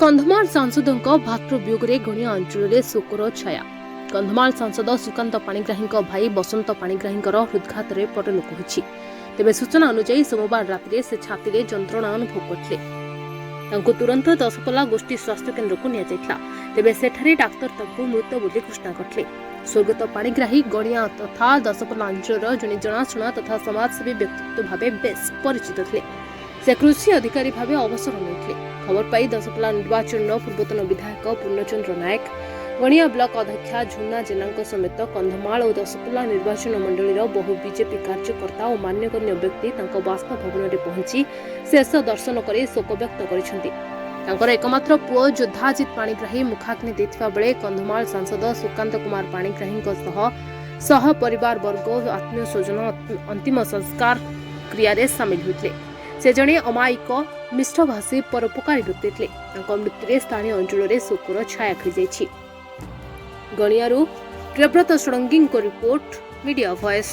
कंधमाल सांसदों भातृवियोगे गणिया अंचल शोकर छाया। कंधमाल सांसद सुकांत पाणिग्राही भाई बसंत पाणिग्राही हृदघात परलोक होइछि। तेबे सूचना अनुसार सोमवार राति से छाती जंत्रणा अनुभव करते तुरंत दशपल्ला गोष्ठी स्वास्थ्य केन्द्र को निया तेबे सेठारे डाक्तर तांको मृत बोली घोषणा करते। स्वर्गत पाणिग्राही गणिया तथा दशपल्ला अंचल जड़े जनाशुना तथा समाजसेवी व्यक्तित्व भाव बेस परिचित थे। से कृषि अधिकारी भाव अवसर लेते। खबर पाई दशपल्ला निर्वाचन पूर्वतन विधायक पूर्णचंद्र नायक, गणिया ब्लॉक अध्यक्षा झुन्ना जेना समेत कंधमाल और दशपल्ला निर्वाचन मंडल बहु बीजेपी कार्यकर्ता और मान्यगण्य व्यक्ति बासभवन में पहुंची शेष दर्शन कर शोक व्यक्त कर एकमात्र पुओ योद्धाजित पाणिग्राही मुखाग्नि देथिबा बेले कंधमाल सांसद सुकांत कुमार पाणिग्राही सह परिवार वर्ग आत्मीय स्वजन अंतिम संस्कार क्रिया सामिल होते। से जड़े अमायिक मिष्टभाषी परोपकारी व्यक्ति थे। मृत्यु स्थानीय अंचल शोकर छाया खेली। गणियारू Priyabrata Sadangi report media voice.